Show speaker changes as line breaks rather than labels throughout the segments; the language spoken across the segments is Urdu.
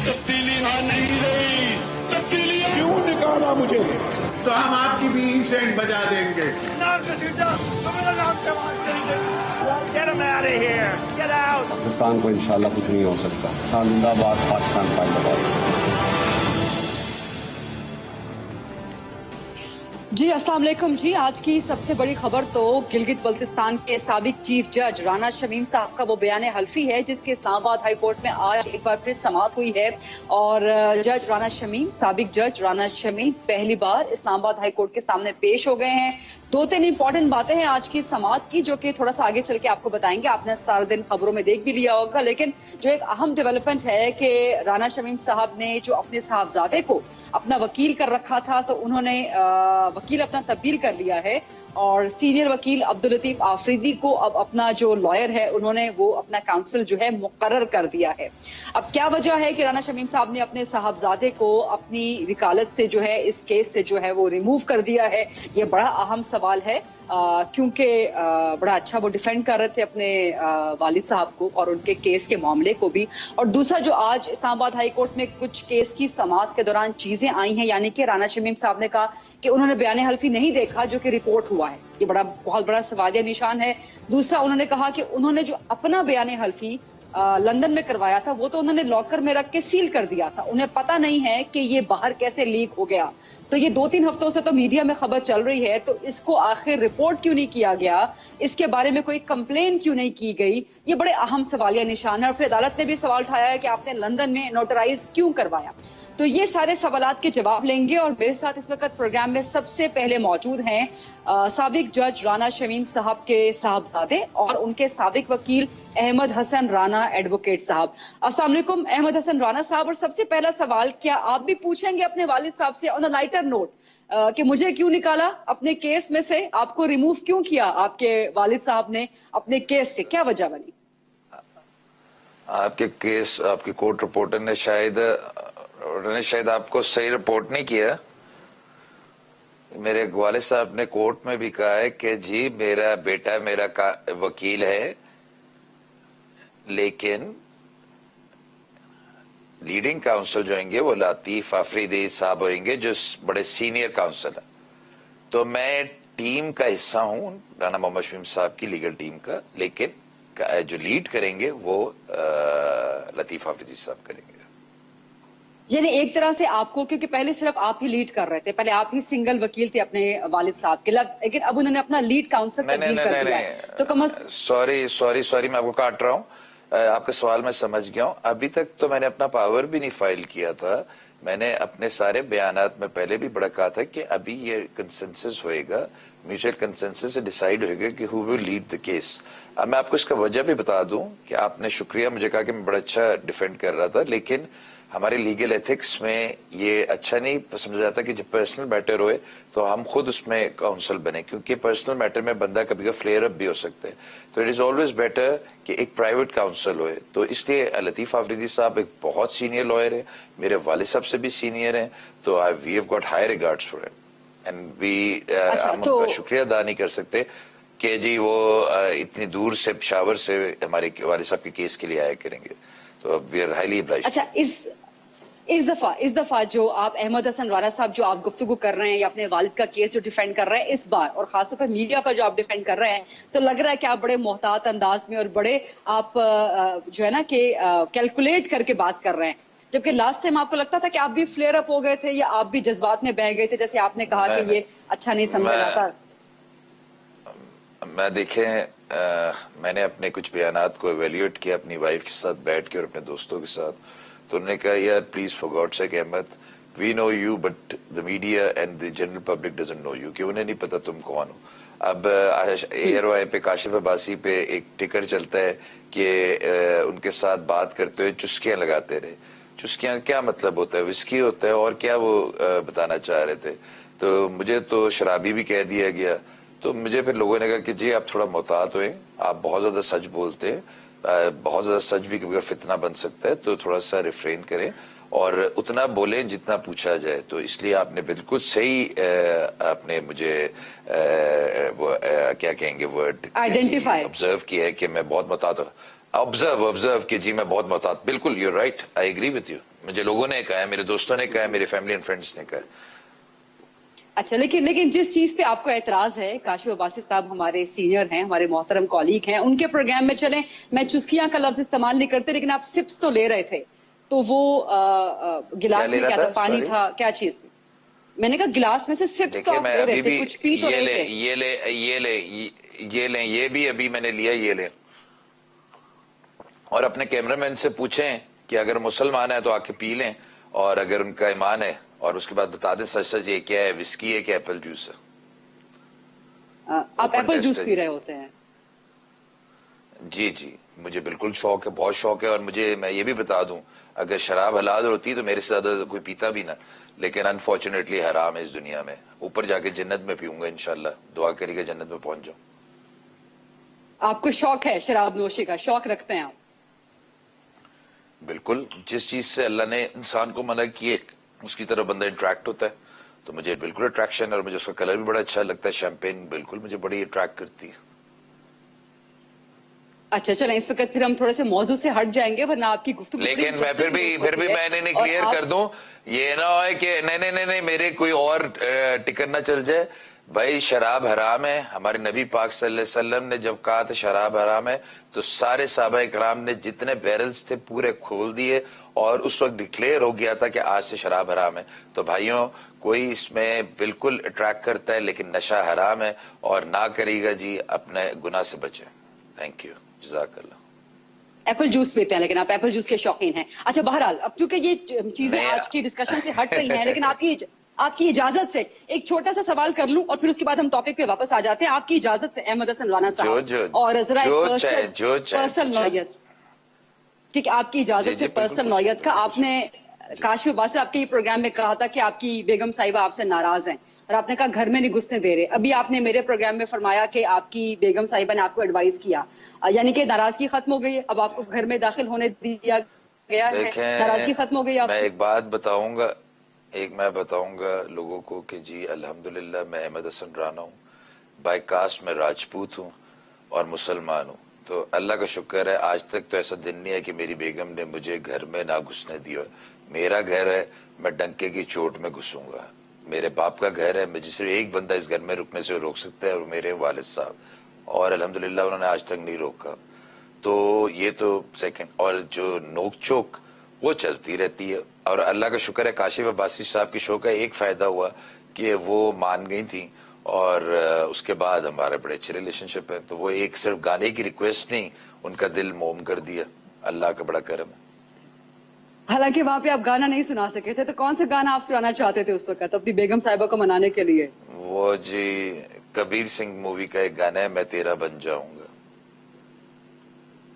تبدیلی وہاں نہیں رہی. تبدیلی
کیوں نکالا مجھے؟
تو ہم آپ کی بھی سینڈ بجا دیں گے.
پاکستان کو انشاءاللہ کچھ نہیں ہو سکتا. پاکستان زندہ باد، پاکستان پائندہ باد.
جی السلام علیکم. جی آج کی سب سے بڑی خبر تو گلگت بلتستان کے سابق چیف جج رانا شمیم صاحب کا وہ بیان حلفی ہے جس کے اسلام آباد ہائی کورٹ میں آج ایک بار پھر سماعت ہوئی ہے. اور جج رانا شمیم، سابق جج رانا شمیم پہلی بار اسلام آباد ہائی کورٹ کے سامنے پیش ہو گئے ہیں. 2-3 امپورٹنٹ باتیں ہیں آج کی سماعت کی جو کہ تھوڑا سا آگے چل کے آپ کو بتائیں گے. آپ نے سارا دن خبروں میں دیکھ بھی لیا ہوگا، لیکن جو ایک اہم ڈیولپمنٹ ہے کہ رانا شمیم صاحب نے جو اپنے صاحبزادے کو اپنا وکیل کر رکھا تھا تو انہوں نے وکیل اپنا تبدیل کر لیا ہے اور سینئر وکیل عبداللطیف آفریدی کو اب اپنا جو لائر ہے انہوں نے وہ اپنا کاؤنسل جو ہے مقرر کر دیا ہے. اب کیا وجہ ہے کہ رانا شمیم صاحب نے اپنے صاحبزادے کو اپنی وکالت سے جو ہے اس کیس سے جو ہے وہ ریموو کر دیا ہے؟ یہ بڑا اہم سوال ہے کیونکہ بڑا اچھا وہ ڈیفینڈ کر رہے تھے اپنے والد صاحب کو اور ان کے کیس کے معاملے کو بھی. اور دوسرا جو آج اسلام آباد ہائی کورٹ میں کچھ کیس کی سماعت کے دوران چیزیں آئی ہیں، یعنی کہ رانا شمیم صاحب نے کہا کہ انہوں نے بیان حلفی نہیں دیکھا جو کہ رپورٹ ہوا ہے. یہ بہت بڑا سوالیہ نشان ہے. دوسرا انہوں نے کہا کہ انہوں نے جو اپنا بیان حلفی لندن میں کروایا تھا وہ تو انہوں نے لاکر میں رکھ کے سیل کر دیا تھا، انہیں پتہ نہیں ہے کہ یہ باہر کیسے لیک ہو گیا. تو یہ 2-3 ہفتوں سے تو میڈیا میں خبر چل رہی ہے، تو اس کو آخر رپورٹ کیوں نہیں کیا گیا، اس کے بارے میں کوئی کمپلین کیوں نہیں کی گئی؟ یہ بڑے اہم سوالیہ نشان ہے. اور پھر عدالت نے بھی سوال اٹھایا ہے کہ آپ نے لندن میں نوٹرائز کیوں کروایا. تو یہ سارے سوالات کے جواب لیں گے اور میرے ساتھ اس وقت پروگرام میں سب سے پہلے موجود ہیں سابق جج رانا شمیم صاحب کے صاحبزادے اور ان کے سابق وکیل احمد حسن رانا ایڈوکیٹ صاحب. السلام علیکم احمد حسن رانا صاحب. اور سب سے پہلا سوال، کیا آپ بھی پوچھیں گے اپنے والد صاحب سے آن اے لائٹر نوٹ کہ مجھے کیوں نکالا اپنے کیس میں سے، آپ کو ریموو کیوں کیا آپ کے والد صاحب نے اپنے کیس سے، کیا وجہ بنی؟
آپ کے کیس، آپ کی کورٹ رپورٹر نے شاید آپ کو صحیح رپورٹ نہیں کیا. میرے والد صاحب نے کورٹ میں بھی کہا ہے کہ جی میرا بیٹا میرا وکیل ہے، لیکن لیڈنگ کاؤنسل جو ہوں گے وہ لطیف آفریدی صاحب ہوئیں گے جو بڑے سینئر کاؤنسل ہیں. تو میں ٹیم کا حصہ ہوں رانا محمد شمیم صاحب کی لیگل ٹیم کا، لیکن جو لیڈ کریں گے وہ لطیف آفریدی صاحب کریں گے.
یعنی ایک طرح سے آپ کو، کیونکہ پہلے صرف آپ ہی لیڈ کر رہے تھے، پہلے آپ ہی سنگل وکیل تھے اپنے والد صاحب کے، لیکن اب انہوں نے اپنا لیڈ کاؤنسل تبدیل کر دیا ہے. تو
سوری میں آپ کو کاٹ رہا ہوں. آپ کا سوال میں سمجھ گیا ہوں. ابھی تک تو میں نے اپنا پاور بھی نہیں فائل کیا تھا. میں نے اپنے سارے بیانات میں پہلے بھی بڑا کہا تھا کہ ابھی یہ کنسنسس ہوئے گا، میوچل کنسنسس سے ڈیسائیڈ ہوئے گا کہ ہو ول لیڈ دا کیس. اب میں آپ کو اس کا وجہ بھی بتا دوں کہ آپ نے شکریہ مجھے کہا کہ میں بڑا اچھا ڈیفینڈ کر رہا تھا، لیکن ہمارے لیگل ایتھکس میں یہ اچھا نہیں سمجھا جاتا کہ جب پرسنل میٹر ہوئے تو ہم خود اس میں کاؤنسل بنے، کیونکہ پرسنل میٹر میں بندہ کبھی کبھی فلیئر اپ بھی ہو سکتا ہے. تو اٹ از آلویز بیٹر کہ ایک پرائیویٹ کاؤنسل ہوئے. تو اس لیے لطیف آفریدی صاحب ایک بہت سینئر لائر ہے، میرے والد صاحب سے بھی سینئر ہیں، تو we have got high regards for ہم. اینڈ ہم ان کا شکریہ ادا نہیں کر سکتے کہ جی وہ اتنی دور سے پشاور سے ہمارے والد صاحب کے کیس کے لیے آیا کریں گے. تو وی آر ہائیلی ابلائزڈ.
اچھا، اس دفعہ جو آپ احمد حسن رانا صاحب جو آپ گفتگو کر رہے ہیں یا اپنے والد کا کیس جو ڈیفینڈ کر رہے ہیں اس بار، اور خاص طور پر میڈیا پر جو آپ ڈیفینڈ کر رہے ہیں، تو لگ رہا ہے کہ آپ بڑے محتاط انداز میں اور بڑے آپ جو ہے نا کہ کیلکولیٹ کر کے بات کر رہے ہیں، جبکہ لاسٹ ٹائم آپ کو لگتا تھا کہ آپ بھی فلیئر اپ ہو گئے تھے یا آپ بھی جذبات میں بہہ گئے تھے، جیسے آپ نے کہا کہ یہ اچھا نہیں سمجھا جاتا.
دیکھیں میں نے اپنے کچھ بیانات کو ایویلیویٹ کیا اپنی وائف کے ساتھ بیٹھ کے اور اپنے دوستوں کے ساتھ. تو انہوں نے کہا یار please for God sake Ahmed, we know you but the media and the general public doesn't know you, کہ انہیں نہیں پتا تم کون ہو. اب ایئر وائی پہ کاشف عباسی پہ ایک ٹکر چلتا ہے کہ ان کے ساتھ بات کرتے ہوئے چسکیاں لگاتے رہے. چسکیاں کیا مطلب ہوتا ہے؟ وسکی ہوتا ہے، اور کیا وہ بتانا چاہ رہے تھے؟ تو مجھے تو شرابی بھی کہہ دیا گیا. تو مجھے پھر لوگوں نے کہا کہ جی آپ تھوڑا محتاط ہوئے، آپ بہت زیادہ سچ بولتے ہیں، بہت زیادہ سچ بھی کبھی فتنہ بن سکتا ہے، تو تھوڑا سا ریفرین کریں اور اتنا بولیں جتنا پوچھا جائے. تو اس لیے آپ نے بالکل صحیح آپ نے مجھے کیا کہیں گے ورڈ آبزرو کیا ہے کہ میں بہت محتاط ہوں. آبزرو کہ جی میں بہت محتاط. بالکل you right, I agree with you. مجھے لوگوں نے کہا ہے, میرے دوستوں نے کہا ہے, میری فیملی اینڈ فرینڈس نے کہا ہے.
اچھا, لیکن جس چیز پہ آپ کو اعتراض ہے, کاشف عباسی صاحب ہمارے سینئر ہیں, ہمارے محترم کالیگ ہیں, ان کے پروگرام میں چلیں, میں چسکیاں کا لفظ استعمال نہیں کرتے, لیکن آپ سپس تو لے رہے تھے, تو وہ گلاس میں کیا تھا, پانی تھا, کیا چیز تھی؟ میں نے کہا گلاس میں سے سپس تو آپ لے رہے تھے, کچھ پی تو رہے تھے.
یہ لیں, یہ بھی ابھی میں نے لیا, یہ لیں. اور اپنے کیمرہ مین سے پوچھیں کہ اگر مسلمان ہے تو آ کے پی لیں, اور اگر ان کا ایمان ہے, اور اس کے بعد بتا دیں سچ سچ یہ کیا ہے, وسکی ہے کہ ایپل جوس ہے.
آپ ایپل جوس پی رہے ہوتے ہیں؟
جی جی, مجھے بالکل شوق ہے, بہت شوق ہے. اور میں یہ بھی بتا دوں, اگر شراب حلال ہوتی تو میرے سے زیادہ کوئی پیتا بھی نہ, لیکن انفارچونیٹلی حرام ہے اس دنیا میں. اوپر جا کے جنت میں پیوں گا انشاءاللہ, دعا کریے گا جنت میں پہنچ جاؤں.
آپ کو شوق ہے شراب نوشی کا, شوق رکھتے ہیں آپ؟
بالکل, جس چیز سے اللہ نے انسان کو منع کیے اس کی طرف بندہ انٹریکٹ ہوتا ہے, تو مجھے بالکل اٹریکشن ہے, اور مجھے اس کا کلر بھی بڑا اچھا لگتا ہے. شیمپین بالکل مجھے بڑی اٹریکٹ کرتی ہے.
اچھا چلیں, اس وقت پھر ہم تھوڑے سے موضوع سے ہٹ جائیں گے, ورنہ آپ کی گفتگو
لیکن میں پھر بھی میں نے کلیئر کر دوں, یہ نہ ہوئے کہ نہیں میرے کوئی اور ٹکٹ نہ چل جائے. بھائی شراب حرام ہے, ہمارے نبی پاک صلی اللہ علیہ وسلم نے جب کہا تھا شراب حرام ہے, تو سارے صحابہ کرام نے جتنے بیرلز تھے پورے کھول دیے, اور اس وقت ڈکلیئر ہو گیا تھا کہ آج سے شراب حرام ہے. تو بھائیوں, کوئی اس میں بالکل اٹریکٹ کرتا ہے, لیکن نشہ حرام ہے, اور نہ کرے گا جی, اپنے گناہ سے بچیں. تھینک یو, جزاک اللہ.
ایپل جوس پیتے ہیں, لیکن آپ ایپل جوس کے شوقین ہیں. اچھا بہرحال, اب چونکہ یہ چیزیں آج کی ڈسکشن سے ہٹ رہی ہیں, لیکن آپ کی اجازت سے ایک چھوٹا سا سوال کر لوں, اور پھر اس کے بعد ہم ٹاپک پہ واپس آ جاتے ہیں. آپ کی اجازت سے احمد حسن رانا صاحب, اور ذرا پرسنل نوعیت, ٹھیک ہے, آپ کی اجازت سے پرسنل نوعیت کا, آپ نے کاشف عباسی آپ کے یہ پروگرام میں کہا تھا کہ آپ کی بیگم صاحبہ آپ سے ناراض ہیں, اور آپ نے کہا گھر میں نہیں گھسنے دے رہے. ابھی آپ نے میرے پروگرام میں فرمایا کہ آپ کی بیگم صاحبہ نے آپ کو ایڈوائز کیا, یعنی کہ ناراضگی ختم ہو گئی ہے, اب آپ کو گھر میں داخل ہونے دیا گیا ہے, ناراضگی ختم ہو گئی آپ.
میں ایک بات بتاؤں گا لوگوں کو کہ جی الحمدللہ میں احمد حسن رانا ہوں, بائی کاسٹ میں راجپوت ہوں اور مسلمان ہوں. تو اللہ کا شکر ہے, آج تک تو ایسا دن نہیں ہے کہ میری بیگم نے مجھے گھر میں نہ گھسنے دیا. میرا گھر ہے, میں ڈنکے کی چوٹ میں گھسوں گا. میرے باپ کا گھر ہے, مجھے صرف ایک بندہ اس گھر میں رکنے سے روک سکتا ہے, اور میرے والد صاحب, اور الحمدللہ انہوں نے آج تک نہیں روکا. تو یہ تو سیکنڈ. اور جو نوک چوک وہ چلتی رہتی ہے, اور اللہ کا شکر ہے کاشف عباسی صاحب کی شو کا ایک فائدہ ہوا کہ وہ مان گئی تھیں, اور اس کے بعد ہمارے بڑے اچھے ریلیشن شپ ہے. تو وہ ایک صرف گانے کی ریکویسٹ نہیں, ان کا دل موم کر دیا. اللہ کا بڑا کرم ہے.
حالانکہ وہاں پہ آپ گانا نہیں سنا سکے تھے, تو کون سے گانا آپ سنانا چاہتے تھے اس وقت اپنی بیگم صاحبہ کو منانے کے لیے؟
وہ جی کبیر سنگھ مووی کا ایک گانا ہے, میں تیرا بن جاؤں گا.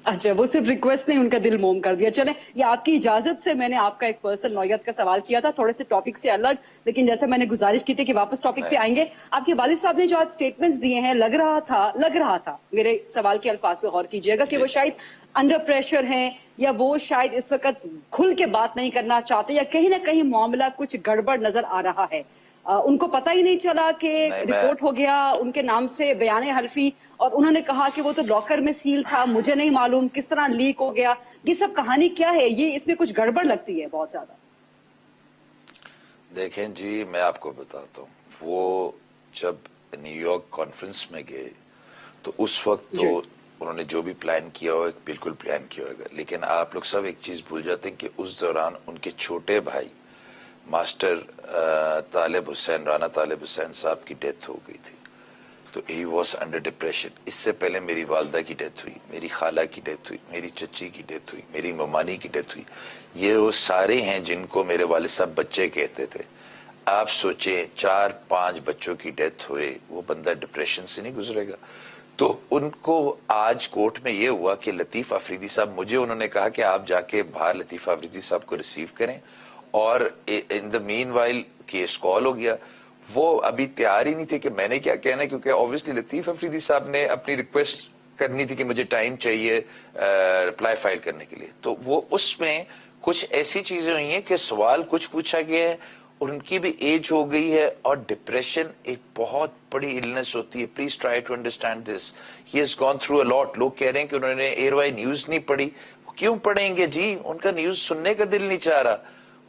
اچھا, وہ صرف ریکویسٹ نہیں, ان کا دل موم کر دیا. چلیں, یہ آپ کی اجازت سے میں نے آپ کا ایک پرسنل نوعیت کا سوال کیا تھا, تھوڑے سے ٹاپک سے الگ, لیکن جیسے میں نے گزارش کی تھی کہ واپس ٹاپک پہ آئیں گے. آپ کے والد صاحب نے جو آج سٹیٹمنٹس دیے ہیں, لگ رہا تھا میرے سوال کے الفاظ پہ غور کیجئے گا, کہ وہ شاید انڈر پریشر ہیں, یا وہ شاید اس وقت کھل کے بات نہیں کرنا چاہتے, یا کہیں نہ کہیں معاملہ کچھ گڑبڑ نظر آ رہا ہے. ان کو پتہ ہی نہیں چلا کہ رپورٹ ہو گیا ان کے نام سے بیان حلفی, اور انہوں نے کہا کہ وہ تو لاکر میں سیل تھا, مجھے نہیں معلوم کس طرح لیک ہو گیا. یہ سب کہانی کیا ہے؟ یہ اس میں کچھ گڑبڑ لگتی ہے بہت زیادہ.
دیکھیں جی, میں آپ کو بتاتا ہوں, وہ جب نیو یارک کانفرنس میں گئے تو اس وقت تو انہوں نے جو بھی پلان کیا ہو بالکل پلان کیا ہوگا, لیکن آپ لوگ سب ایک چیز بھول جاتے ہیں کہ اس دوران ان کے چھوٹے بھائی ماسٹر طالب حسین, رانا طالب حسین صاحب کی ڈیتھ ہو گئی تھی. تو ہی واز انڈر ڈپریشن. اس سے پہلے میری والدہ کی ڈیتھ ہوئی, میری خالہ کی ڈیتھ ہوئی, میری چچی کی ڈیتھ ہوئی, میری ممانی کی ڈیتھ ہوئی. یہ وہ سارے ہیں جن کو میرے والد صاحب بچے کہتے تھے. آپ سوچیں 4-5 بچوں کی ڈیتھ ہوئے, وہ بندہ ڈپریشن سے نہیں گزرے گا؟ تو ان کو آج کورٹ میں یہ ہوا کہ لطیف آفریدی صاحب, مجھے انہوں نے کہا کہ آپ جا کے باہر لطیف آفریدی صاحب کو ریسیو کریں, اور ان دا مین وائل کیس کال ہو گیا. وہ ابھی تیار ہی نہیں تھے کہ میں نے کیا کہنا ہے, کیونکہ آبویسلی لطیف آفریدی صاحب نے اپنی ریکویسٹ کرنی تھی کہ مجھے ٹائم چاہیے رپلائی فائل کرنے کے لیے. تو وہ اس میں کچھ ایسی چیزیں ہوئی ہیں کہ سوال کچھ پوچھا گیا ہے, اور ان کی بھی ایج ہو گئی ہے, اور ڈپریشن ایک بہت بڑی النس ہوتی ہے. Please try to understand this. He has gone through a lot. لوگ کہہ رہے ہیں کہ انہوں نے ایئر وائی نیوز نہیں پڑھی. کیوں پڑھیں گے جی, ان کا نیوز سننے کا دل نہیں چاہ رہا.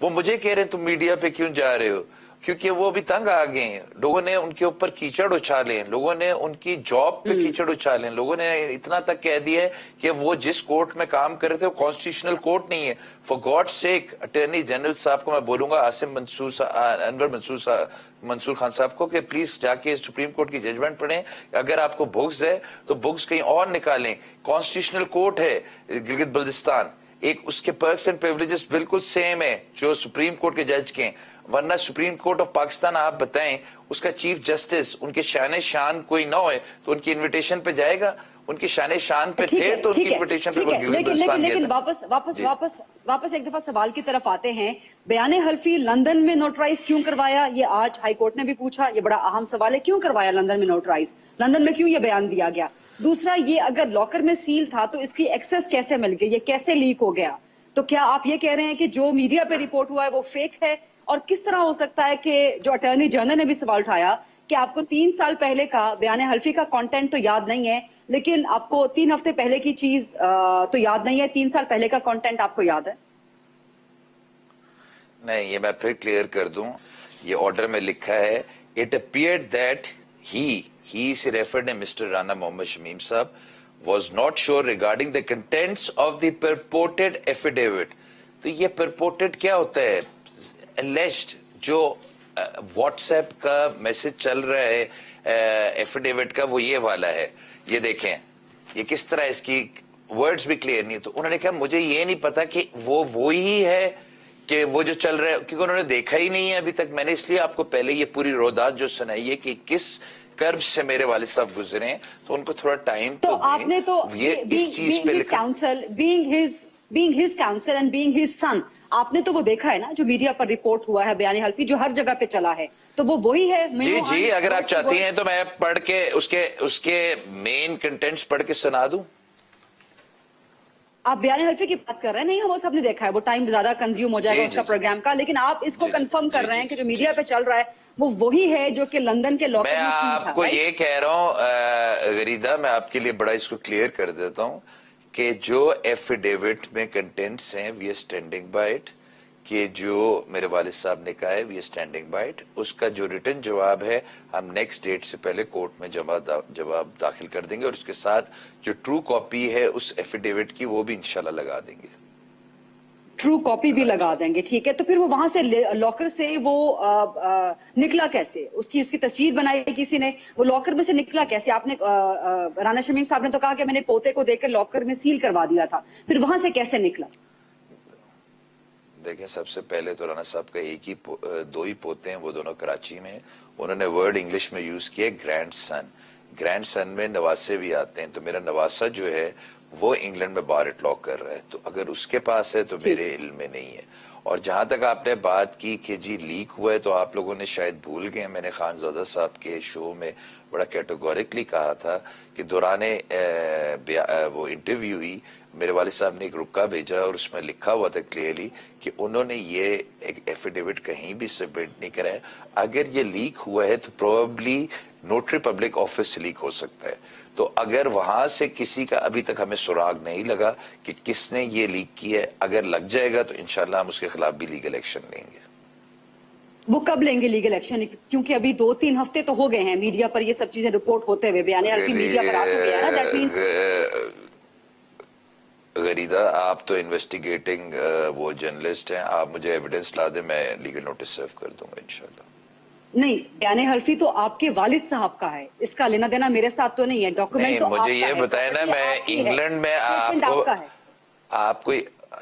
وہ مجھے کہہ رہے ہیں تم میڈیا پہ کیوں جا رہے ہو، کیونکہ وہ ابھی تنگ آ گئے ہیں، لوگوں نے ان کے اوپر کیچڑ اچھالے ہیں، لوگوں نے ان کی جاب پہ کیچڑ اچھالے ہیں، لوگوں نے اتنا تک کہہ دیا ہے کہ وہ جس کورٹ میں کام کر رہے تھے وہ کانسٹیٹیوشنل کورٹ نہیں ہے. For God sake attorney general صاحب کو میں بولوں گا، عاصم انور منصور خان صاحب کو، کہ پلیز جا کے سپریم کورٹ کی ججمنٹ پڑھیں. اگر آپ کو بغض ہے تو بغض کہیں اور نکالیں. کانسٹیٹیوشنل کورٹ ہے گلگت بلتستان، ایک اس کے پرکس اینڈ پریولیجز بالکل سیم ہے جو سپریم کورٹ کے جج کے ہیں. ورنہ سپریم کورٹ آف پاکستان آپ بتائیں اس کا چیف جسٹس ان کے شان کوئی نہ ہوئے تو ان کی انویٹیشن پہ جائے گا؟ ان کی شان پہ تھے تو ان کی انویٹیشن پہ
لیکن واپس ایک دفعہ سوال کی طرف آتے ہیں. بیان حلفی لندن میں نوٹرائز کیوں کروایا؟ یہ آج ہائی کورٹ نے بھی پوچھا، یہ بڑا اہم سوال ہے. کیوں کروایا لندن میں نوٹرائز؟ لندن میں کیوں یہ بیان دیا گیا؟ دوسرا، یہ اگر لاکر میں سیل تھا تو اس کی ایکسس کیسے مل گئی؟ یہ کیسے لیک ہو گیا؟ تو کیا آپ یہ کہہ رہے ہیں کہ جو میڈیا پہ رپورٹ ہوا ہے وہ فیک ہے؟ اور کس طرح ہو سکتا ہے کہ جو اٹارنی جنرل نے بھی سوال اٹھایا کہ آپ کو 3 سال پہلے کا بیان حلفی کا کانٹینٹ تو یاد نہیں ہے، لیکن آپ کو 3 ہفتے پہلے کی چیز تو یاد نہیں ہے، 3 سال پہلے کا کانٹینٹ آپ کو یاد ہے؟
نہیں، یہ میں پھر کلیئر کر دوں. یہ آرڈر میں لکھا ہے اٹ اپیئرڈ دیٹ ہی سے ریفرڈ ہے مسٹر رانا محمد شمیم صاحب was not sure regarding the contents of the purported affidavit. تو یہ پرپورٹڈ کیا ہوتا ہے؟ اللیجڈ. جو واٹس ایپ کا میسج چل رہا ہے ایفیڈیوٹ کا وہ یہ والا ہے. یہ دیکھیں یہ کس طرح اس کی ورڈز بھی کلیئر نہیں. تو انہوں نے کہا مجھے یہ نہیں پتا کہ وہ وہی ہے کہ وہ جو چل رہا ہے، کیونکہ انہوں نے دیکھا ہی نہیں ہے ابھی تک. میں نے اس لیے آپ کو پہلے یہ پوری رودات جو سنائی ہے کہ کس کرب سے میرے والد صاحب گزرے ہیں، تو ان کو تھوڑا ٹائم
تو آپ نے تو being his counsel and being his son، آپ نے تو وہ دیکھا ہے نا جو میڈیا پر رپورٹ ہوا ہے بیان حلفی جو ہر جگہ پہ چلا ہے، تو وہ وہی ہے.
جی اگر آپ چاہتی ہیں تو میں پڑھ کے اس کے مین کنٹینٹس پڑھ کے سنا دوں.
آپ بیان حلفی کی بات کر رہے ہیں، نہیں وہ سب نے دیکھا ہے، وہ ٹائم زیادہ کنزیوم ہو جائے گا اس کا پروگرام کا، لیکن آپ اس کو کنفرم کر رہے ہیں کہ جو میڈیا پہ چل رہا ہے وہ وہی ہے جو کہ لندن کے لاکر میں سیل تھا.
میں آپ کو یہ کہہ رہا ہوں غریدہ، میں آپ کے لیے بڑا اس کو کلیئر کر دیتا ہوں کہ جو ایفیڈیوٹ میں کنٹینٹس ہیں we are standing by it, کہ جو میرے والد صاحب نے کہا ہے we are standing by it. اس کا جو ریٹن جواب ہے ہم نیکسٹ ڈیٹ سے پہلے کورٹ میں جواب داخل کر دیں گے، اور اس کے ساتھ جو ٹرو کاپی ہے اس ایفیڈیوٹ کی وہ بھی انشاءاللہ لگا دیں گے.
ٹرو کاپی بھی لگا دیں گے، ٹھیک ہے. تو پھر وہ وہاں سے لاکر سے وہ نکلا کیسے؟ اس کی تصویر بنائی کسی نے، وہ لاکر میں سے نکلا کیسے؟ آپ نے رانا شمیم صاحب نے تو کہا کہ میں نے پوتے کو دیکھ کر لاکر میں سیل کروا دیا تھا، پھر وہاں سے کیسے نکلا؟
دیکھیں سب سے پہلے تو رانا صاحب کا دو ہی پوتے ہیں، وہ دونوں کراچی میں ہیں. انہوں نے ورڈ انگلش میں یوز کیا گرینڈ سن. گرینڈ سن میں نواسے بھی آتے ہیں، تو میرا نواسا جو ہے وہ انگلینڈ میں بار اٹ لا کر رہا ہے، تو اگر اس کے پاس ہے تو میرے علم میں نہیں ہے. اور جہاں تک آپ نے بات کی کہ جی لیک ہوا ہے، تو آپ لوگوں نے شاید بھول گئے، میں نے خانزادہ صاحب کے شو میں بڑا کیٹیگوریکلی کہا تھا کہ دوران وہ انٹرویو ہوئی، میرے والد صاحب نے ایک رکا بھیجا اور اس میں لکھا ہوا تھا کلیئرلی کہ انہوں نے یہ ایک ایفیڈیوٹ کہیں بھی سبمٹ نہیں کرایا. اگر یہ لیک ہوا ہے تو پروبیبلی نوٹری پبلک آفس سے لیک ہو سکتا ہے. تو اگر وہاں سے کسی کا ابھی تک ہمیں سراغ نہیں لگا کہ کس نے یہ لیک کیا ہے، اگر لگ جائے گا تو انشاءاللہ ہم اس کے خلاف بھی لیگل ایکشن لیں گے.
وہ کب لیں گے لیگل ایکشن؟ کیونکہ ابھی 2-3 ہفتے تو ہو گئے ہیں میڈیا پر یہ سب چیزیں رپورٹ ہوتے ہوئے، بیان حلفی میڈیا پر آ تو گیا نا. دیٹ مینس
غریدہ آپ تو انویسٹیگیٹنگ وہ جرنلسٹ ہیں، آپ مجھے ایویڈنس لا دیں، میں لیگل نوٹس سرو کر دوں گا انشاءاللہ.
نہیں، بیان حلفی تو آپ کے والد صاحب کا ہے، اس کا لینا دینا میرے ساتھ تو نہیں ہے. ڈاکومنٹ تو آپ کا ہے.
مجھے یہ بتائیں نا، میں انگلینڈ میں آپ کو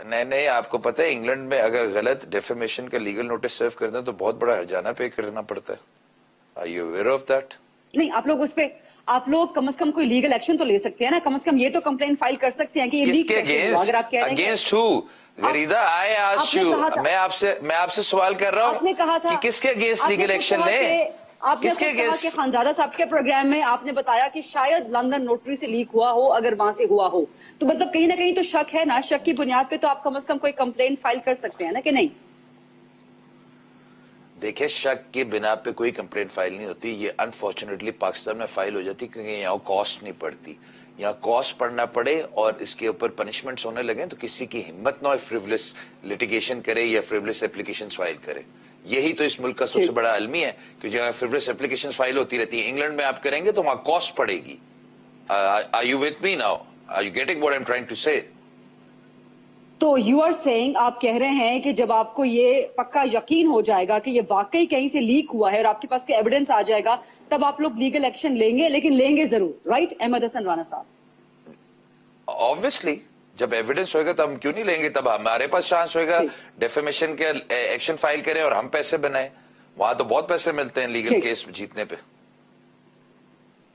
نہیں آپ کو پتہ ہے انگلینڈ میں اگر غلط ڈیفیمیشن کا لیگل نوٹس سرو کرنا ہے تو بہت بڑا ہرجانہ پے کرنا پڑتا ہے. Are you aware of that?
نہیں، آپ لوگ اس پہ کم از کم کوئی لیگل ایکشن تو لے سکتے ہیں نا، کم از کم یہ تو کمپلین فائل کر سکتے ہیں کہ یہ لیک کیسے ہوا. اگر آپ کہہ رہے ہیں
اگینسٹ ہو غریدہ آئے آج یو، میں آپ سے سوال کر رہا ہوں،
آپ نے کہا تھا
کہ کس کے اگینسٹ لیگل ایکشن لیں؟
آپ نے کہا کہ خانزادہ صاحب کے پروگرام میں آپ نے بتایا کہ شاید لندن نوٹری سے لیک ہوا ہو، اگر وہاں سے ہوا ہو تو مطلب کہیں نہ کہیں تو شک ہے نا. شک کی بنیاد پہ تو آپ کم از کم کوئی کمپلین فائل کر سکتے ہیں نا، کہ نہیں؟
دیکھیں شک کی بنا پہ کوئی کمپلین فائل نہیں ہوتی. یہ انفارچونیٹلی پاکستان میں فائل ہو جاتی کیونکہ یہاں کاسٹ نہیں پڑتی. یا کاسٹ پڑنا پڑے اور اس کے اوپر پنشمنٹس ہونے لگیں تو کسی کی ہمت نہ ہو فریولس لٹیگیشن کرے یا فریولس اپلیکیشن فائل کرے. یہی تو اس ملک کا سب سے بڑا المی ہے کہ جہاں فریولس اپلیکیشن فائل ہوتی رہتی ہے. انگلینڈ میں آپ کریں گے تو وہاں کاسٹ پڑے گی. Are you with me now? Are you getting what I am trying to say?
تو یو آر سیئنگ، آپ کہہ رہے ہیں کہ جب آپ کو یہ پکا یقین ہو جائے گا کہ یہ واقعی کہیں سے لیک ہوا ہے اور آپ کے پاس کوئی ایویڈنس آ جائے گا تب آپ لوگ لیگل ایکشن لیں گے، لیکن لیں گے ضرور، رائٹ احمد حسن رانا صاحب؟
آبویسلی جب ایویڈنس ہوئے گا تو ہم کیوں نہیں لیں گے؟ تب ہمارے پاس چانس ہوئے گا ڈیفیمیشن کے ایکشن فائل کریں اور ہم پیسے بنائیں. وہاں تو بہت پیسے ملتے ہیں لیگل کیس جیتنے پہ.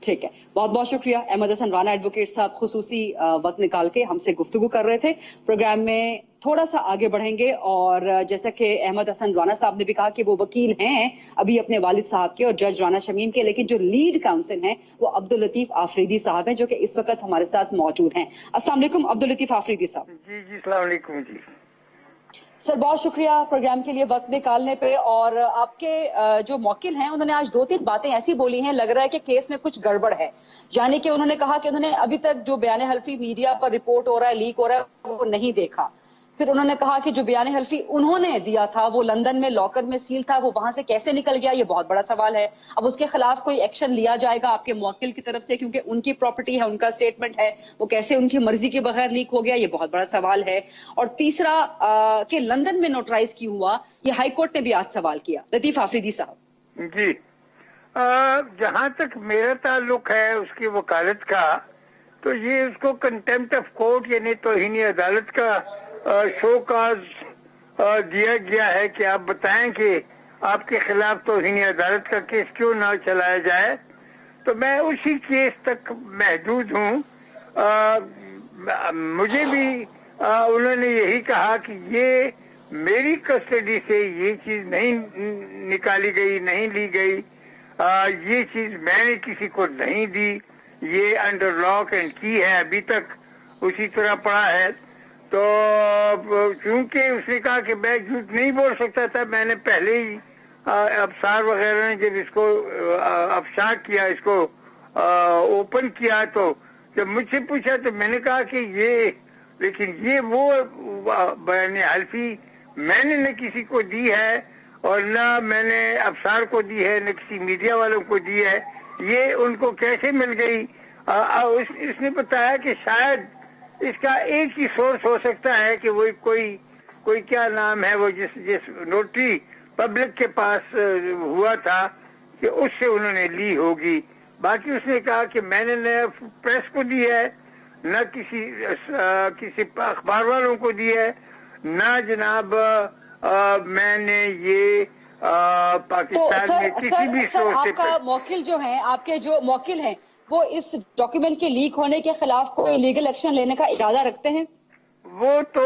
ٹھیک ہے، بہت بہت شکریہ احمد حسن رانا ایڈوکیٹ صاحب، خصوصی وقت نکال کے ہم سے گفتگو کر رہے تھے. پروگرام میں تھوڑا سا آگے بڑھیں گے اور جیسا کہ احمد حسن رانا صاحب نے بھی کہا کہ وہ وکیل ہیں ابھی اپنے والد صاحب کے اور جج رانا شمیم کے، لیکن جو لیڈ کاؤنسل ہیں وہ عبداللطیف آفریدی صاحب ہیں جو کہ اس وقت ہمارے ساتھ موجود ہیں. السلام علیکم عبداللطیف آفریدی صاحب.
جی السلام علیکم. جی
سر بہت شکریہ پروگرام کے لیے وقت نکالنے پہ. اور آپ کے جو موکل ہیں انہوں نے آج 2-3 باتیں ایسی بولی ہیں لگ رہا ہے کہ کیس میں کچھ گڑبڑ ہے. یعنی کہ انہوں نے کہا کہ انہوں نے ابھی تک جو بیان حلفی میڈیا پر رپورٹ ہو رہا ہے، لیک ہو رہا ہے، وہ نہیں دیکھا. پھر انہوں نے کہا کہ جو بیان حلفی انہوں نے دیا تھا وہ لندن میں لاکر میں سیل تھا، وہ وہاں سے کیسے نکل گیا، یہ بہت بڑا سوال ہے. اب اس کے خلاف کوئی ایکشن لیا جائے گا آپ کے موکل کی طرف سے کیونکہ ان کی پراپرٹی ہے، ان کا اسٹیٹمنٹ ہے، وہ کیسے ان کی مرضی کے بغیر لیک ہو گیا، یہ بہت بڑا سوال ہے. اور تیسرا کہ لندن میں نوٹرائز کیوں ہوا، یہ ہائی کورٹ نے بھی آج سوال کیا. لطیف آفریدی صاحب.
جی جہاں تک میرا تعلق ہے اس کی وکالت کا، تو یہ اس کو کنٹمپٹ آف کورٹ یعنی توہین عدالت کا شو کاز دیا گیا ہے کہ آپ بتائیں کہ آپ کے خلاف توہین عدالت کا کیس کیوں نہ چلایا جائے. تو میں اسی کیس تک محدود ہوں. مجھے بھی انہوں نے یہی کہا کہ یہ میری کسٹڈی سے یہ چیز نہیں نکالی گئی، نہیں لی گئی، یہ چیز میں نے کسی کو نہیں دی، یہ انڈر لاک اینڈ کی ہے، ابھی تک اسی طرح پڑا ہے. تو چونکہ اس نے کہا کہ میں جھوٹ نہیں بول سکتا تھا، میں نے پہلے ہی افسار وغیرہ نے جب اس کو افشا کیا، اس کو اوپن کیا، تو جب مجھ سے پوچھا تو میں نے کہا کہ یہ وہ بیان حلفی میں نے نہ کسی کو دی ہے اور نہ میں نے افسار کو دی ہے، نہ کسی میڈیا والوں کو دی ہے. یہ ان کو کیسے مل گئی؟ اس نے بتایا کہ شاید اس کا ایک ہی سورس ہو سکتا ہے کہ وہ کوئی کیا نام ہے وہ جس نوٹری پبلک کے پاس ہوا تھا کہ اس سے انہوں نے لی ہوگی. باقی اس نے کہا کہ میں نے نہ پریس کو دی ہے، نہ کسی اخبار والوں کو دی ہے، نہ جناب میں نے یہ پاکستان میں کسی بھی سورس سے.
آپ کا موکل جو ہیں، آپ کے جو موکل ہیں، وہ اس ڈاکیومنٹ کے لیک ہونے کے خلاف کوئی لیگل ایکشن لینے کا ارادہ رکھتے ہیں؟
وہ تو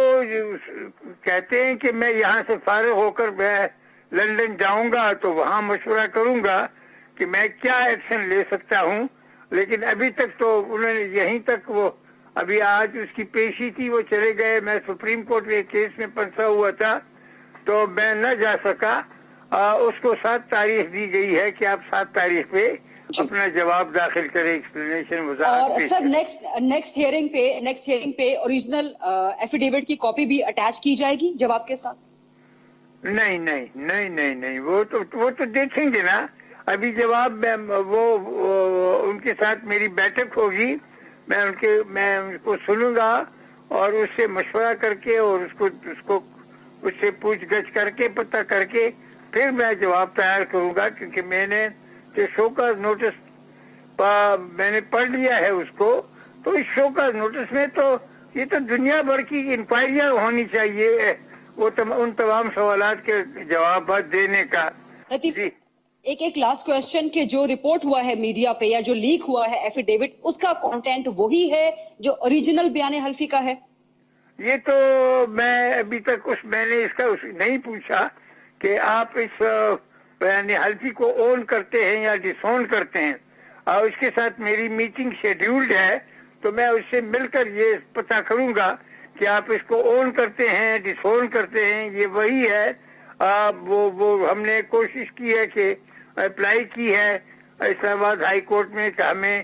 کہتے ہیں کہ میں یہاں سے فارغ ہو کر میں لندن جاؤں گا تو وہاں مشورہ کروں گا کہ میں کیا ایکشن لے سکتا ہوں. لیکن ابھی تک تو انہوں نے یہیں تک، وہ ابھی آج اس کی پیشی تھی، وہ چلے گئے. میں سپریم کورٹ کے کیس میں پھنسا ہوا تھا تو میں نہ جا سکا. اس کو 7 تاریخ دی گئی ہے کہ آپ 7 تاریخ پہ اپنا جواب داخل کریں، ایکسپلینیشن وضاحت.
اور سر نیکسٹ ہیئرنگ پہ اوریجنل ایفیڈیوٹ کی کاپی بھی اٹیچ کی جائے گی جواب کے ساتھ؟
نہیں، وہ تو دیکھیں گے نا. ابھی جواب وہ ان کے ساتھ میری بیٹھک ہوگی، میں ان کو سنوں گا اور اس سے مشورہ کر کے اور اس سے پوچھ گچھ کر کے پتہ کر کے پھر میں جواب تیار کروں گا. کیونکہ میں نے جو شو کا نوٹس میں نے پڑھ لیا ہے اس کو، تو اس شو کا نوٹس میں تو یہ تو دنیا بھر کی انکوائریاں ہونی چاہیے وہ ان تمام سوالات کے جوابات دینے کا.
جی ایک لاسٹ کوسچن کہ جو رپورٹ ہوا ہے میڈیا پہ یا جو لیک ہوا ہے ایفیڈیوٹ، اس کا کنٹینٹ وہی ہے جو اوریجنل بیان حلفی کا ہے؟
یہ تو میں ابھی تک میں نے اس کا نہیں پوچھا کہ آپ اس بیان حلفی کو اون کرتے ہیں یا ڈس اون کرتے ہیں. اور اس کے ساتھ میری میٹنگ شیڈیولڈ ہے تو میں اس سے مل کر یہ پتہ کروں گا کہ آپ اس کو اون کرتے ہیں، ڈس اون کرتے ہیں. یہ وہی ہے. وہ ہم نے کوشش کی ہے کہ اپلائی کی ہے اسلام آباد ہائی کورٹ میں کہ ہمیں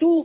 2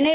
NA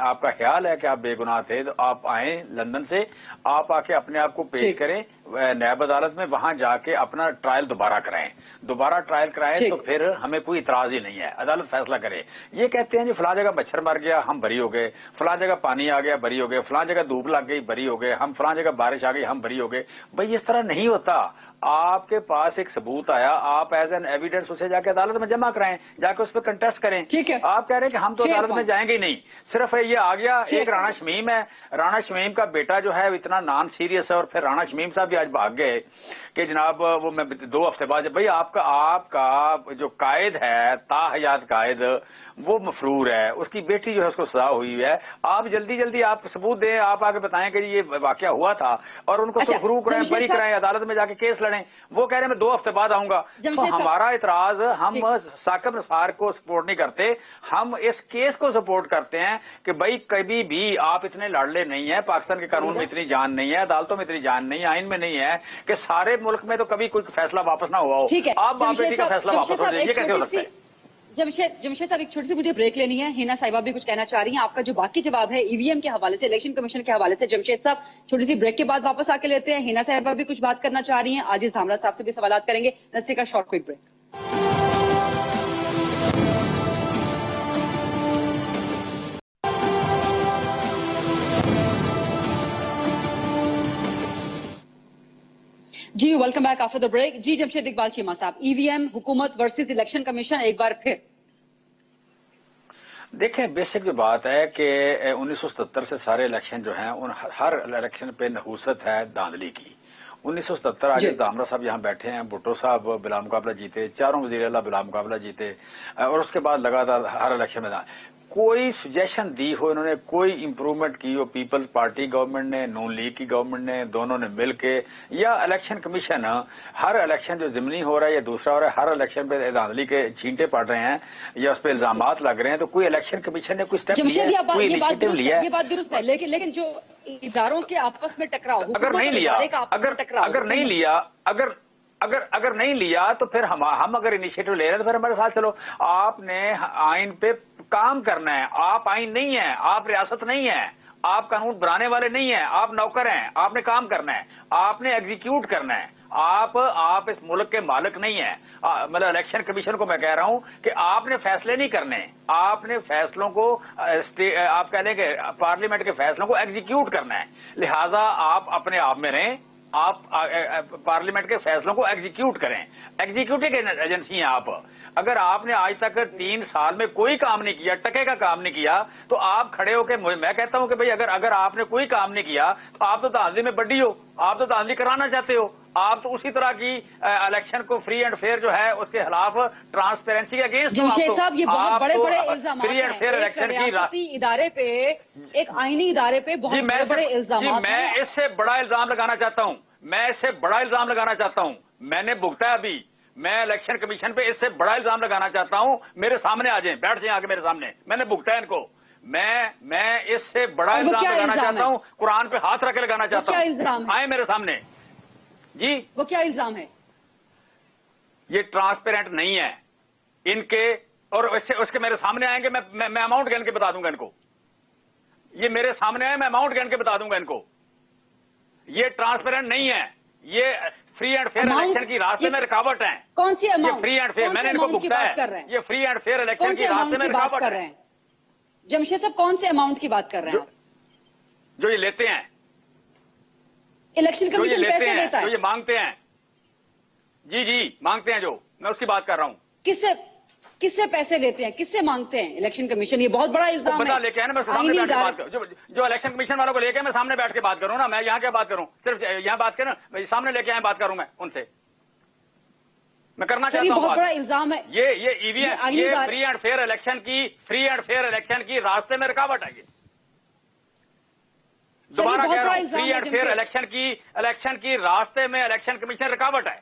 آپ کا خیال ہے کہ آپ بے گناہ تھے تو آپ آئیں لندن سے, آپ آ کے اپنے آپ کو پیش کریں نیب عدالت میں, وہاں جا کے اپنا ٹرائل دوبارہ کرائیں, دوبارہ ٹرائل کرائیں تو پھر ہمیں کوئی اعتراض ہی نہیں ہے, عدالت فیصلہ کرے. یہ کہتے ہیں جی فلاں جگہ مچھر مر گیا ہم بری ہو گئے, فلاں جگہ پانی آ گیا بری ہو گئے, فلاں جگہ دھوپ لگ گئی بری ہو گئے, ہم فلاں جگہ بارش آ گئی ہم بری ہو گئے. بھائی اس طرح نہیں ہوتا. آپ کے پاس ایک ثبوت آیا, آپ ایز این ایویڈنس اسے جا کے عدالت میں جمع کرائیں, جا کے اس پہ کنٹیسٹ کریں. آپ کہہ رہے ہیں کہ ہم تو عدالت میں جائیں گے ہی نہیں, صرف یہ آ گیا ایک رانا شمیم ہے, رانا شمیم کا بیٹا جو ہے اتنا نان سیریس ہے, اور پھر رانا شمیم صاحب بھی آج بھاگ گئے کہ جناب وہ میں 2 ہفتے بعد, بھائی آپ کا جو قائد ہے تا حیات قائد وہ مفرور ہے, اس کی بیٹی جو ہے اس کو سزا ہوئی ہے, آپ جلدی جلدی آپ ثبوت دیں, آپ آگے بتائیں کہ یہ واقعہ ہوا تھا اور ان کو سرخرو کریں, بری کرائیں, عدالت میں جا کے کیس لڑیں. وہ کہہ رہے ہیں میں 2 ہفتے بعد آؤں گا. تو ہمارا اعتراض, ہم ثاقب نثار کو سپورٹ نہیں کرتے, ہم اس کیس کو سپورٹ کرتے ہیں کہ بھائی کبھی بھی آپ اتنے لاڈلے نہیں ہیں, پاکستان کے قانون میں اتنی جان نہیں ہے, عدالتوں میں اتنی جان نہیں ہے, آئین میں نہیں ہے کہ سارے ملک میں تو کبھی کوئی فیصلہ واپس نہ ہوا ہو. آپ باپ بیٹی کا فیصلہ واپس ہو جائے, یہ کیسے ہو سکتا ہے؟
جمشید صاحب ایک چھوٹی سی مجھے بریک لینی ہے, ہینا صاحبہ بھی کچھ کہنا چاہ رہی ہیں. آپ کا جو باقی جواب ہے ای وی ایم کے حوالے سے, الیکشن کمیشن کے حوالے سے, جمشید صاحب چھوٹی سی بریک کے بعد واپس آ کے لیتے ہیں. ہینا صاحبہ بھی کچھ بات کرنا چاہ رہی ہیں, عاجز دھامرا صاحب سے بھی سوالات کریں گے. نسے کا شارٹ کوئک بریک. جی welcome back after the break. جی جمشید اقبال چیمہ صاحب, ای وی ایم حکومت ورسز الیکشن کمیشن ایک بار پھر.
دیکھیں بیسک جو بات ہے کہ 1977 سے سارے الیکشن جو ہیں ہر الیکشن پہ نحوست ہے دھاندلی کی. 1977 آج دھامرا صاحب یہاں بیٹھے ہیں, بھٹو صاحب بلا مقابلہ جیتے, چاروں وزیر اعلیٰ بلا مقابلہ جیتے, اور اس کے بعد لگاتار ہر الیکشن میں کوئی سجیشن دی ہو انہوں نے, کوئی امپروومنٹ کی ہو پیپلز پارٹی گورنمنٹ نے, نون لیگ کی گورنمنٹ نے, دونوں نے مل کے, یا الیکشن کمیشن ہر الیکشن جو ضمنی ہو رہا ہے یا دوسرا ہو رہا ہے, ہر الیکشن پہ دھاندلی کے چھینٹے پڑ رہے ہیں یا اس پہ الزامات لگ رہے ہیں, تو کوئی الیکشن کمیشن نے کوئی اسٹیپ لیا ہے, کوئی انیشیٹو لیا ہے؟
یہ بات درست ہے, لیکن جو اداروں کے آپس میں ٹکراؤ,
اگر نہیں لیا, اگر نہیں لیا تو پھر ہم اگر انیشیٹو لے رہے ہیں تو پھر ہمارے ساتھ چلو. آپ نے آئین پہ کام کرنا ہے, آپ آئین نہیں ہیں, آپ ریاست نہیں ہیں, آپ قانون بنانے والے نہیں ہیں, آپ نوکر ہیں, آپ نے کام کرنا ہے, آپ نے ایگزیکیوٹ کرنا ہے, آپ اس ملک کے مالک نہیں ہیں. مطلب الیکشن کمیشن کو میں کہہ رہا ہوں کہ آپ نے فیصلے نہیں کرنے, آپ نے فیصلوں کو آپ کہہ لیں کہ پارلیمنٹ کے فیصلوں کو ایگزیکیوٹ کرنا ہے. لہذا آپ اپنے آپ میں رہیں, آپ پارلیمنٹ کے فیصلوں کو ایگزیکیوٹ کریں, ایگزیکیوٹنگ ایجنسی ہیں آپ. اگر آپ نے آج تک 3 سال میں کوئی کام نہیں کیا, ٹکے کا کام نہیں کیا, تو آپ کھڑے ہو کے میں کہتا ہوں کہ بھئی اگر آپ نے کوئی کام نہیں کیا تو آپ تو دھاندلی میں بڈی ہو, آپ تو دھاندلی کرانا چاہتے ہو, آپ تو اسی طرح کی الیکشن کو فری اینڈ فیئر جو ہے اس کے خلاف ٹرانسپیرنسی کے اگینسٹ.
جمشید صاحب یہ بہت بڑے بڑے الزامات ہیں, ایک ریاستی ادارے پہ, ایک آئینی ادارے پہ بہت بڑے بڑے الزامات ہیں.
میں اس سے بڑا الزام لگانا چاہتا ہوں, میں نے بھگتا ہے ابھی, میں الیکشن کمیشن پہ اس سے بڑا الزام لگانا چاہتا ہوں. میرے سامنے آ جائیں, بیٹھ جائیں آگے میرے سامنے, میں نے بھگتا ہے ان کو. میں اس سے بڑا الزام لگانا چاہتا ہوں, قرآن پہ ہاتھ رکھ کے لگانا چاہتا ہوں. آئیں میرے سامنے. جی
وہ کیا الزام ہے؟
یہ ٹرانسپیرنٹ نہیں ہے ان کے, اور اس کے میرے سامنے آئیں گے, میں اماؤنٹ گن کے بتا دوں گا ان کو. یہ میرے سامنے آئے, میں اماؤنٹ گن کے بتا دوں گا ان کو. یہ ٹرانسپیرنٹ نہیں ہے, یہ فری اینڈ فیئر الیکشن کی راستے میں رکاوٹ ہیں.
کون سی اماؤنٹ؟
فری اینڈ فیئر میں نے ان کو بکتا ہے, یہ فری اینڈ فیئر الیکشن کی راستے میں رکاوٹ
کر رہے ہیں. جمشید صاحب کون سے اماؤنٹ کی بات کر رہے ہیں آپ؟
جو یہ لیتے ہیں,
الیکشن کمیشن پیسے لیتا ہے,
جو یہ مانگتے ہیں. جی مانگتے ہیں, جو میں اس کی بات کر رہا ہوں.
کس سے پیسے لیتے ہیں, کس سے مانگتے ہیں الیکشن کمیشن؟ یہ بہت بڑا الزام ہے.
لے کے میں سامنے بیٹھ کے بات کروں, جو الیکشن کمیشن والوں کو لے کے میں سامنے بیٹھ کے بات کروں نا, میں یہاں کیا بات کروں, صرف یہاں بات کروں, سامنے لے کے آئے بات کروں میں ان سے, میں کرنا چاہتا ہوں.
بہت بڑا الزام ہے
یہ ای وی ایم, یہ فری اینڈ فیئر الیکشن کی راستے میں رکاوٹ ہے. یہ دوبارہ کہہ رہا ہوں, فری اینڈ فیئر الیکشن کی راستے میں الیکشن کمیشن رکاوٹ ہے.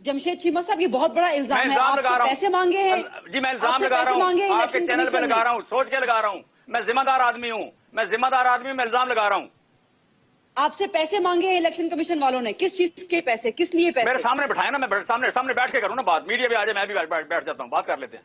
جمشید چیمہ صاحب یہ بہت بڑا الزام ہے, آپ سے پیسے مانگے ہیں.
جی میں الزام لگا رہا ہوں, آپ کے چینل پہ لگا رہا ہوں, سوچ کے لگا رہا ہوں. میں ذمہ دار آدمی ہوں, میں الزام لگا رہا ہوں.
آپ سے پیسے مانگے ہیں الیکشن کمیشن والوں نے, کس چیز کے پیسے, کس لیے پیسے؟
میرے سامنے بٹھائے نا, میں سامنے بیٹھ کے کروں نا بات, میڈیا بھی آ جائے, میں بھی بیٹھ جاتا ہوں, بات کر لیتے ہیں.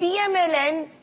PMLN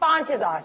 5,000।